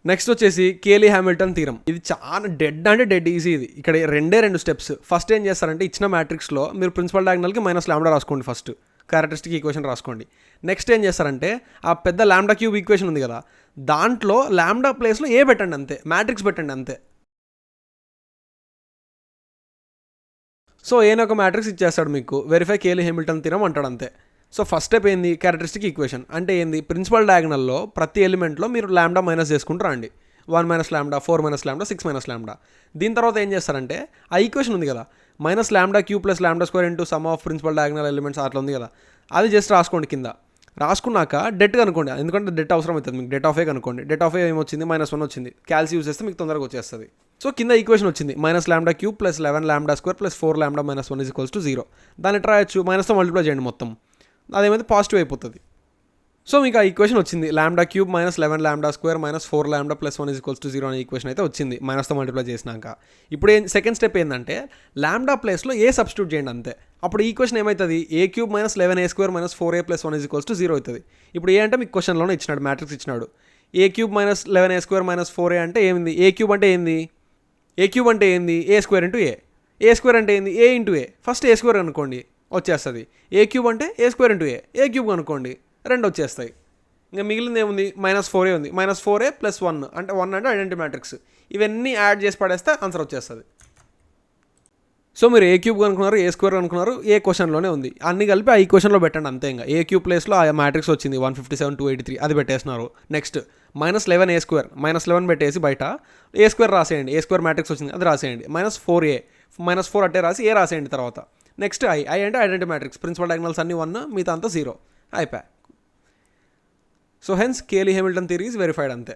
Next వచ్చేసి Cayley Hamilton theorem. ఇది చాలా డెడ్ ఈజీ. ఇది ఇక్కడ రెండు స్టెప్స్. ఫస్ట్ ఏం చేస్తారంటే ఇచ్చిన మ్యాట్రిక్స్లో మీరు ప్రిన్సిపల్ డయాగ్నల్కి -λ రాసుకోండి. ఫస్ట్ క్యారెక్టరిస్టిక్ ఈక్వేషన్ రాసుకోండి. నెక్స్ట్ ఏం చేస్తారంటే ఆ పెద్ద లాంబ్డా క్యూబ్ ఈక్వేషన్ ఉంది కదా, దాంట్లో లాంబ్డా ప్లేస్లో ఏ పెట్టండి అంతే, మ్యాట్రిక్స్ పెట్టండి అంతే. సో ఏనో ఒక మ్యాట్రిక్స్ ఇచ్చేస్తాడు మీకు, వెరిఫై కేలీ హ్యామిల్టన్ థీరం అంటాడు అంతే. సో ఫస్ట్ స్టెప్ ఏంది, క్యారెక్టరిస్టిక్ ఈక్వేషన్ అంటే ఏంది, ప్రిన్సిపల్ డయాగ్నల్లో ప్రతి ఎలిమెంట్లో మీరు లాంబ్డా మైనస్ చేసుకుంటూ రండి. 1 - λ, 4 - λ, 6 - λ. దీని తర్వాత ఏం చేస్తారంటే ఆ ఈక్వేషన్ ఉంది కదా, -λ³ + λ² into sum of principal diagonal elements అట్లా ఉంది కదా, అది జస్ట్ రాసుకోండి కింద. రాసుకున్నాక డెట్ కనుక్కోండి, ఎందుకంటే డెట్ అవసరం అవుతుంది మీకు. డెట్ ఆఫ్ ఏ కనుక్కోండి. డెట్ ఆఫ్ ఏ ఏమొచ్చింది, -1 వచ్చింది. క్యాల్సి యూజ్ చేస్తే మీకు తొందరగా వచ్చేస్తుంది. సో కింద ఈక్వేషన్ వచ్చింది, -λ³ + 11λ² + 4λ - 1 = 0. దాన్ని రాయొచ్చు, మైనస్తో మల్టిప్లై చేయండి మొత్తం, అదేమైతే పాజిటివ్ అయిపోతుంది. సో మీకు ఆ ఈక్వేషన్ వచ్చింది, λ³ - 11λ² - 4λ + 1 = 0 అనే ఈక్వేషన్ అయితే వచ్చింది మైనస్తో మల్టిప్లై చేసినాక. ఇప్పుడు సెకండ్ స్టెప్ ఏంటంటే లాంబ్డా ప్లేస్లో ఏ సబ్స్టిట్యూట్ చేయండి అంతే. అప్పుడు ఈక్వేషన్ ఏమవుతుంది, a³ - 11a² - 4a + 1 = 0 అవుతుంది. ఇప్పుడు ఏ అంటే మీకు క్వశ్చన్లోనే ఇచ్చినాడు, మ్యాట్రిక్స్ ఇచ్చినాడు. a³ - 11a² - 4a అంటే ఏంది, a³ అంటే ఏంది, a³ అంటే ఏంది, a² ఇంటూ a² అంటే ఏంది, a into a. First a² అనుకోండి వచ్చేస్తుంది. a³ అంటే a² ఇంటూ a³ అనుకోండి, రెండు వచ్చేస్తాయి. ఇంకా మిగిలింది ఏముంది, -4a ఉంది. -4a + 1 అంటే 1 అంటే ఐడెంటిటీ మ్యాట్రిక్స్. ఇవన్నీ యాడ్ చేసి పడేస్తే ఆన్సర్ వచ్చేస్తుంది. సో మీరు a³ అనుకున్నారు, a² అనుకున్నారు, ఏ క్వశ్చన్లోనే ఉంది. అన్ని కలిపి ఆ ఈక్వేషన్లో పెట్టండి అంతే. ఇంకా a³ ప్లేస్లో ఆ మ్యాట్రిక్స్ వచ్చింది 157, 283, అది పెట్టేస్తున్నారు. నెక్స్ట్ -11a² -11 పెట్టేసి బయట a² రాసేయండి. a² మ్యాట్రిక్స్ వచ్చింది, అది రాసేయండి. -4a -4 అట్టే రాసి ఏ రాసేయండి తర్వాత. నెక్స్ట్ ఐ అంటే ఐడెంటిటీ మ్యాట్రిక్స్, ప్రిన్సిపల్ డయాగ్నల్స్ అన్ని 1, మిగతా అంతా 0 అయిపోయా. So hence Cayley Hamilton theory is verified అంతే.